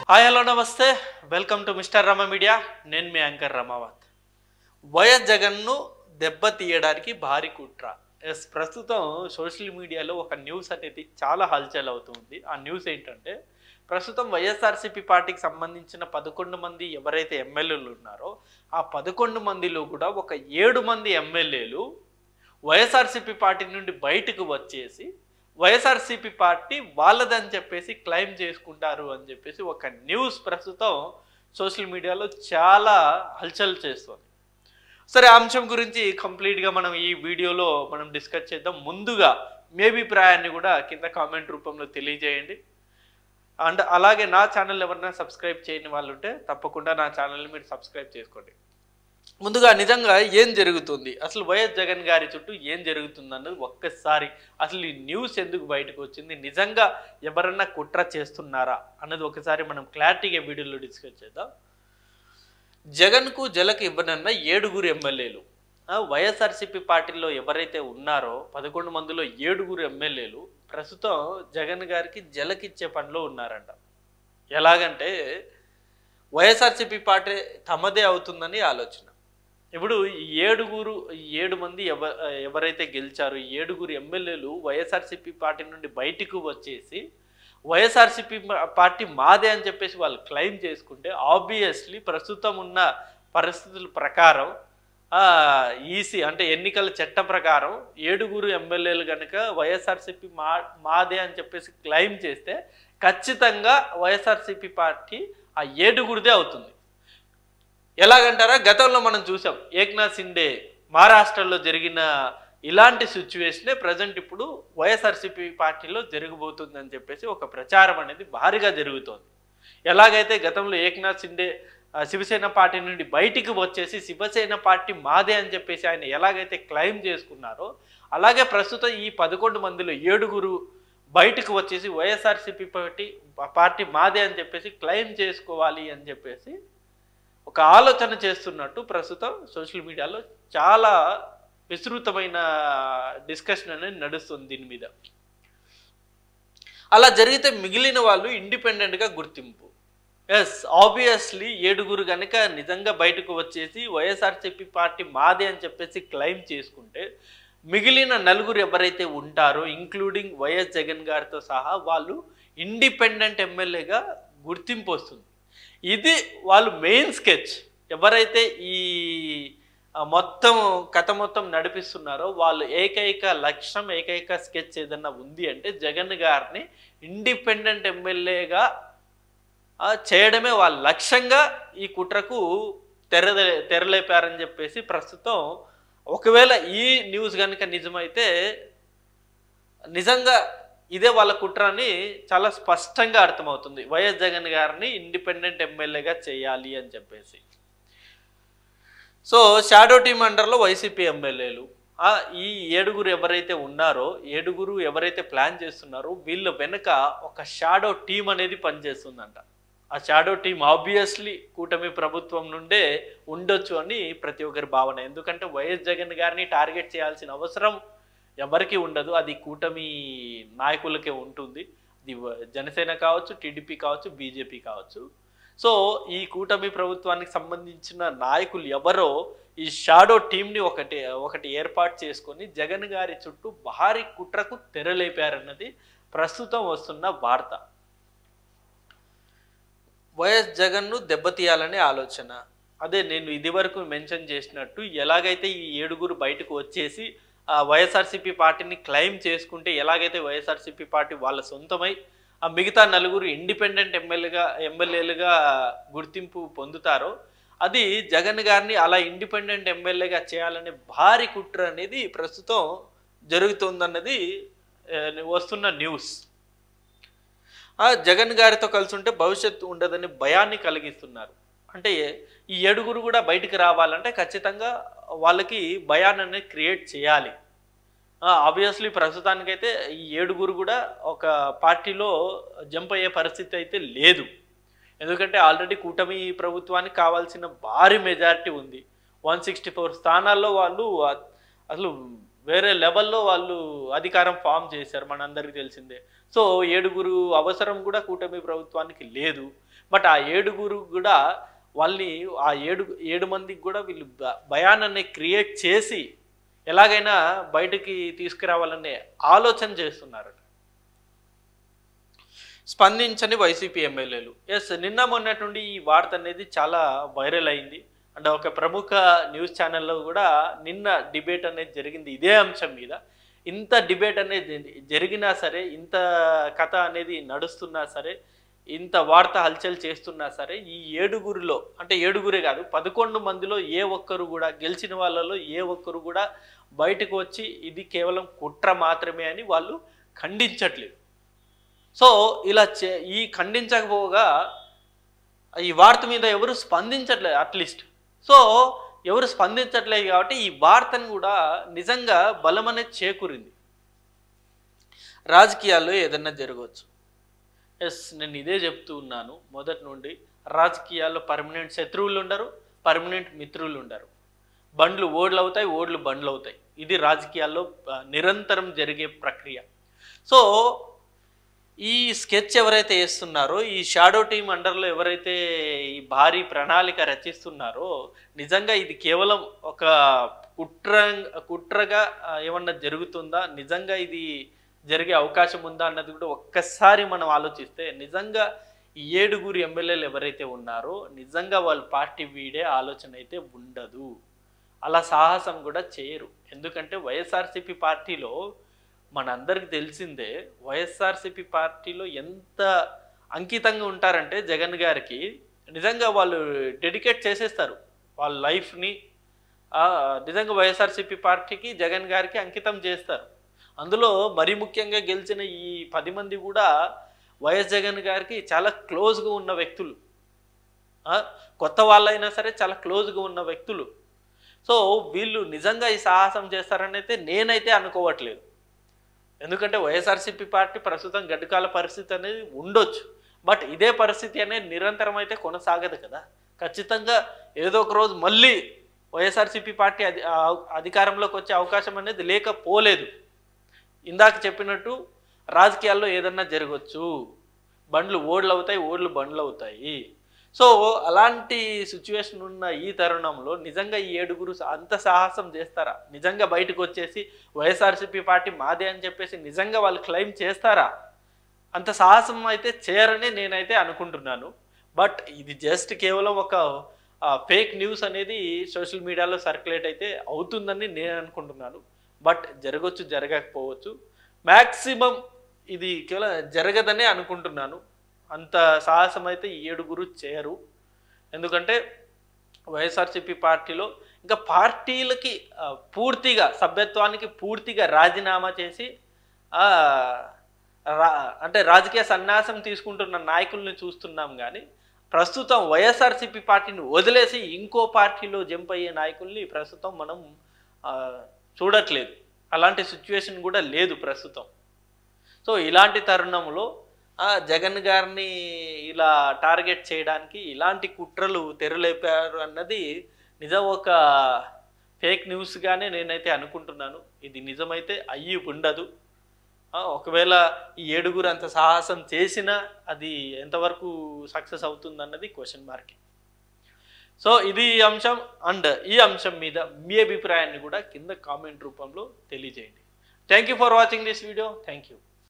Hi hello నమస్తే welcome to mister Rama media. నేను మీ anchor Ramavath. YS జగన్ను దెబ్బతీయడానికి భారీ కుట్ర. ప్రస్తుతం సోషల్ మీడియాలో ఒక న్యూస్ అనేది చాలా హల్చల్ అవుతుంది. ఆ న్యూస్ ఏంటంటే ప్రస్తుతం వైఎస్ఆర్సీపీ పార్టీకి సంబంధించిన 11 మంది ఎవరైతే ఎమ్మెల్యేలు ఉన్నారో ఆ 11 మందిలో కూడా ఒక 7 మంది ఎమ్మెల్యేలు వైఎస్ఆర్సీపీ పార్టీ నుండి బయటకు వచ్చేసి వైఎస్ఆర్సీపీ పార్టీ వాళ్ళదని చెప్పేసి క్లెయిమ్ చేసుకుంటారు అని చెప్పేసి ఒక న్యూస్ ప్రస్తుతం సోషల్ మీడియాలో చాలా హల్చల్ చేస్తుంది. సరే, ఆ అంశం గురించి కంప్లీట్గా మనం ఈ వీడియోలో మనం డిస్కస్ చేద్దాం. ముందుగా మీ అభిప్రాయాన్ని కూడా కింద కామెంట్ రూపంలో తెలియజేయండి. అండ్ అలాగే నా ఛానల్ ఎవరైనా సబ్స్క్రైబ్ చేయని వాళ్ళు ఉంటే తప్పకుండా నా ఛానల్ని మీరు సబ్స్క్రైబ్ చేసుకోండి. ముందుగా నిజంగా ఏం జరుగుతుంది, అసలు వైఎస్ జగన్ గారి చుట్టూ ఏం జరుగుతుంది అన్నది ఒక్కసారి, అసలు ఈ న్యూస్ ఎందుకు బయటకు వచ్చింది, నిజంగా ఎవరన్నా కుట్ర చేస్తున్నారా అన్నది ఒకసారి మనం క్లారిటీగా వీడియోలో డిస్కస్ చేద్దాం. జగన్కు జలకు ఇవ్వనన్న 7 ఎమ్మెల్యేలు వైఎస్ఆర్సీపీ పార్టీలో ఎవరైతే ఉన్నారో 11 మందిలో 7 ఎమ్మెల్యేలు ప్రస్తుతం జగన్ గారికి జలకిచ్చే పనిలో ఉన్నారంట. ఎలాగంటే వైఎస్ఆర్సీపీ పార్టీ తమదే అవుతుందని ఆలోచన. ఇప్పుడు ఈ 7 మంది ఎవరైతే గెలిచారో 7 ఎమ్మెల్యేలు వైఎస్ఆర్సీపీ పార్టీ నుండి బయటకు వచ్చేసి వైఎస్ఆర్సీపీ పార్టీ మాదే అని చెప్పేసి వాళ్ళు క్లెయిమ్ చేసుకుంటే ఆబ్వియస్లీ ప్రస్తుతం ఉన్న పరిస్థితుల ప్రకారం ఈసీ అంటే ఎన్నికల చట్టం ప్రకారం 7 ఎమ్మెల్యేలు కనుక వైఎస్ఆర్సీపీ మాదే అని చెప్పేసి క్లెయిమ్ చేస్తే ఖచ్చితంగా వైఎస్ఆర్సీపీ పార్టీ ఆ 7 అవుతుంది. ఎలాగంటారా, గతంలో మనం చూసాం ఏక్నాథ్ షిండే మహారాష్ట్రలో జరిగిన ఇలాంటి సిచ్యువేషనే ప్రజెంట్ ఇప్పుడు వైఎస్ఆర్సీపీ పార్టీలో జరగబోతుందని చెప్పేసి ఒక ప్రచారం అనేది భారీగా జరుగుతోంది. ఎలాగైతే గతంలో ఏక్నాథ్ షిండే శివసేన పార్టీ నుండి బయటికి వచ్చేసి శివసేన పార్టీ మాదే అని చెప్పేసి ఆయన ఎలాగైతే క్లెయిమ్ చేసుకున్నారో అలాగే ప్రస్తుతం ఈ 11 మందిలో 7 బయటకు వచ్చేసి వైఎస్ఆర్సీపీ పార్టీ మాదే అని చెప్పేసి క్లెయిమ్ చేసుకోవాలి అని చెప్పేసి ఒక ఆలోచన చేస్తున్నట్టు ప్రస్తుతం సోషల్ మీడియాలో చాలా విస్తృతమైన డిస్కషన్ అనేది నడుస్తుంది దీని మీద. అలా జరిగితే మిగిలిన వాళ్ళు ఇండిపెండెంట్గా గుర్తింపు. ఎస్, ఆబ్వియస్లీ 7 కనుక నిజంగా బయటకు వచ్చేసి వైఎస్ఆర్సీపీ పార్టీ మాదే అని చెప్పేసి క్లెయిమ్ చేసుకుంటే మిగిలిన 4 ఎవరైతే ఉంటారో ఇంక్లూడింగ్ వైఎస్ జగన్ గారితో సహా వాళ్ళు ఇండిపెండెంట్ ఎమ్మెల్యేగా గుర్తింపు వస్తుంది. ఇది వాళ్ళు మెయిన్ స్కెచ్. ఎవరైతే ఈ మొత్తం కథ మొత్తం నడిపిస్తున్నారో వాళ్ళు ఏకైక లక్ష్యం ఏకైక స్కెచ్ ఏదన్నా ఉంది అంటే జగన్ గారిని ఇండిపెండెంట్ ఎమ్మెల్యేగా చేయడమే వాళ్ళ లక్ష్యంగా ఈ కుట్రకు తెరలేపారని చెప్పేసి ప్రస్తుతం ఒకవేళ ఈ న్యూస్ కనుక నిజమైతే నిజంగా ఇదే వాళ్ళ కుట్ర అని చాలా స్పష్టంగా అర్థమవుతుంది. వైఎస్ జగన్ గారిని ఇండిపెండెంట్ ఎమ్మెల్యేగా చేయాలి అని చెప్పేసి. సో షాడో టీమ్ అండర్లో వైసీపీ ఎమ్మెల్యేలు ఈ 7 ఎవరైతే ఉన్నారో 7 ఎవరైతే ప్లాన్ చేస్తున్నారో వీళ్ళ వెనుక ఒక షాడో టీం అనేది పనిచేస్తుందంట. ఆ షాడో టీం ఆబ్వియస్లీ కూటమి ప్రభుత్వం నుండే ఉండొచ్చు అని ప్రతి ఒక్కరి భావన. ఎందుకంటే వైఎస్ జగన్ గారిని టార్గెట్ చేయాల్సిన అవసరం ఎవరికి ఉండదు, అది కూటమి నాయకులకే ఉంటుంది. అది జనసేన కావచ్చు, టీడీపీ కావచ్చు, బీజేపీ కావచ్చు. సో ఈ కూటమి ప్రభుత్వానికి సంబంధించిన నాయకులు ఎవరో ఈ షాడో టీంని ఒకటి ఏర్పాటు చేసుకొని జగన్ గారి చుట్టూ భారీ కుట్రకు తెరలేపారన్నది ప్రస్తుతం వస్తున్న వార్త. వైఎస్ జగన్ను దెబ్బతీయాలనే ఆలోచన. అదే నేను ఇది వరకు మెన్షన్ చేసినట్టు ఎలాగైతే ఈ 7 బయటకు వచ్చేసి వైఎస్ఆర్సీపీ పార్టీని క్లెయిమ్ చేసుకుంటే ఎలాగైతే వైఎస్ఆర్సీపీ పార్టీ వాళ్ళ సొంతమై ఆ మిగతా 4 ఇండిపెండెంట్ ఎమ్మెల్యేలుగా గుర్తింపు పొందుతారో అది జగన్ గారిని అలా ఇండిపెండెంట్ ఎమ్మెల్యేగా చేయాలనే భారీ కుట్ర అనేది ప్రస్తుతం జరుగుతుందన్నది వస్తున్న న్యూస్. జగన్ గారితో కలిసి ఉంటే భవిష్యత్తు ఉండదని భయాన్ని కలిగిస్తున్నారు. అంటే ఈ 7 కూడా బయటికి రావాలంటే ఖచ్చితంగా వాళ్ళకి భయాన్ని అనేది క్రియేట్ చేయాలి. ఆబ్వియస్లీ ప్రస్తుతానికైతే ఈ 7 కూడా ఒక పార్టీలో జంప్ అయ్యే పరిస్థితి అయితే లేదు. ఎందుకంటే ఆల్రెడీ కూటమి ప్రభుత్వానికి కావాల్సిన భారీ మెజారిటీ ఉంది. 164 స్థానాల్లో వాళ్ళు అసలు వేరే లెవెల్లో వాళ్ళు అధికారం ఫామ్ చేశారు, మనందరికీ తెలిసిందే. సో 7 అవసరం కూడా కూటమి ప్రభుత్వానికి లేదు. బట్ ఆ ఏడుగురు కూడా వాళ్ళని ఆ ఏడు మందికి కూడా వీళ్ళు భయాన్ని క్రియేట్ చేసి ఎలాగైనా బయటికి తీసుకురావాలనే ఆలోచన చేస్తున్నారు. స్పందించని వైసీపీ ఎమ్మెల్యేలు. ఎస్, నిన్న మొన్నటి నుండి ఈ వార్త అనేది చాలా వైరల్ అయింది. అంటే ఒక ప్రముఖ న్యూస్ ఛానల్లో కూడా నిన్న డిబేట్ అనేది జరిగింది ఇదే అంశం మీద. ఇంత డిబేట్ అనేది జరిగినా సరే, ఇంత కథ అనేది నడుస్తున్నా సరే, ఇంత వార్త హల్చల్ చేస్తున్నా సరే, ఈ ఏడుగురిలో అంటే ఏడుగురే కాదు 11 మందిలో ఏ ఒక్కరు కూడా, గెలిచిన వాళ్ళలో ఏ ఒక్కరు కూడా బయటకు వచ్చి ఇది కేవలం కుట్ర మాత్రమే అని వాళ్ళు ఖండించట్లేదు. సో ఇలా ఈ ఖండించకపోగా ఈ వార్త మీద ఎవరు స్పందించట్లేదు అట్లీస్ట్. సో ఎవరు స్పందించట్లేదు కాబట్టి ఈ వార్తను కూడా నిజంగా బలం అనేది చేకూరింది. రాజకీయాల్లో ఏదన్నా జరగవచ్చు. ఎస్, నేను ఇదే చెప్తూ ఉన్నాను మొదటి నుండి. రాజకీయాల్లో పర్మనెంట్ శత్రువులు ఉండరు, పర్మనెంట్ మిత్రులు ఉండరు. బండ్లు ఓడ్లు అవుతాయి, ఓడ్లు బండ్లు అవుతాయి. ఇది రాజకీయాల్లో నిరంతరం జరిగే ప్రక్రియ. సో ఈ స్కెచ్ ఎవరైతే వేస్తున్నారో, ఈ షాడో టీమ్ అండర్లో ఎవరైతే ఈ భారీ ప్రణాళిక రచిస్తున్నారో, నిజంగా ఇది కేవలం ఒక కుట్రగా ఏమన్నా జరుగుతుందా, నిజంగా ఇది జరిగే అవకాశం ఉందా అన్నది కూడా ఒక్కసారి మనం ఆలోచిస్తే నిజంగా ఈ 7 ఎమ్మెల్యేలు ఎవరైతే ఉన్నారో నిజంగా వాళ్ళ పార్టీ వీడే ఆలోచన అయితే ఉండదు. అలా సాహసం కూడా చేయరు. ఎందుకంటే వైఎస్ఆర్సీపీ పార్టీలో మనందరికి తెలిసిందే, వైఎస్ఆర్సీపీ పార్టీలో ఎంత అంకితంగా ఉంటారంటే జగన్ గారికి నిజంగా వాళ్ళు డెడికేట్ చేసేస్తారు వాళ్ళ లైఫ్ని. నిజంగా వైఎస్ఆర్సీపీ పార్టీకి జగన్ గారికి అంకితం చేస్తారు. అందులో మరీ ముఖ్యంగా గెలిచిన ఈ 10 మంది కూడా వైఎస్ జగన్ గారికి చాలా క్లోజ్గా ఉన్న వ్యక్తులు. కొత్త వాళ్ళైనా సరే చాలా క్లోజ్గా ఉన్న వ్యక్తులు. సో వీళ్ళు నిజంగా ఈ సాహసం చేస్తారని అయితే నేనైతే అనుకోవట్లేదు. ఎందుకంటే వైఎస్ఆర్సీపీ పార్టీ ప్రస్తుతం గడ్డకాల పరిస్థితి అనేది ఉండొచ్చు. బట్ ఇదే పరిస్థితి అనేది నిరంతరం అయితే కొనసాగదు కదా. ఖచ్చితంగా ఏదో ఒక రోజు మళ్ళీ వైఎస్ఆర్సీపీ పార్టీ అధికారంలోకి వచ్చే అవకాశం అనేది లేకపోలేదు. ఇందాక చెప్పినట్టు రాజకీయాల్లో ఏదన్నా జరగవచ్చు. బండ్లు ఓడ్లు అవుతాయి, ఓడ్లు బండ్లు అవుతాయి. సో అలాంటి సిచ్యువేషన్ ఉన్న ఈ తరుణంలో నిజంగా ఈ 7 అంత సాహసం చేస్తారా? నిజంగా బయటకు వచ్చేసి వైఎస్ఆర్సీపీ పార్టీ మాదే అని చెప్పేసి నిజంగా వాళ్ళు క్లెయిమ్ చేస్తారా? అంత సాహసం అయితే చేయరని నేనైతే అనుకుంటున్నాను. బట్ ఇది జస్ట్ కేవలం ఒక ఫేక్ న్యూస్ అనేది సోషల్ మీడియాలో సర్క్యులేట్ అయితే అవుతుందని నేను అనుకుంటున్నాను. బట్ జరగవచ్చు, జరగకపోవచ్చు. మ్యాక్సిమం ఇది కేవలం జరగదనే అనుకుంటున్నాను. అంత సాహసం అయితే ఈ 7 చేయరు. ఎందుకంటే వైఎస్ఆర్సీపీ పార్టీలో ఇంకా పార్టీలకి పూర్తిగా సభ్యత్వానికి పూర్తిగా రాజీనామా చేసి అంటే రాజకీయ సన్యాసం తీసుకుంటున్న నాయకుల్ని చూస్తున్నాం. కానీ ప్రస్తుతం వైఎస్ఆర్సీపీ పార్టీని వదిలేసి ఇంకో పార్టీలో జంప్ అయ్యే నాయకుల్ని ప్రస్తుతం మనం చూడట్లేదు. అలాంటి సిచ్యువేషన్ కూడా లేదు ప్రస్తుతం. సో ఇలాంటి తరుణంలో జగన్ గారిని ఇలా టార్గెట్ చేయడానికి ఇలాంటి కుట్రలు తెరలేపారు అన్నది నిజం ఒక ఫేక్ న్యూస్గానే నేనైతే అనుకుంటున్నాను. ఇది నిజమైతే అయ్యి ఉండదు. ఒకవేళ ఈ 7 అంత సాహసం చేసినా అది ఎంతవరకు సక్సెస్ అవుతుందన్నది క్వశ్చన్ మార్క్. సో ఇది అంశం. అండ్ ఈ అంశం మీద మీ అభిప్రాయాన్ని కూడా కింద కామెంట్ రూపంలో తెలియజేయండి. Thank you for watching this video. Thank you.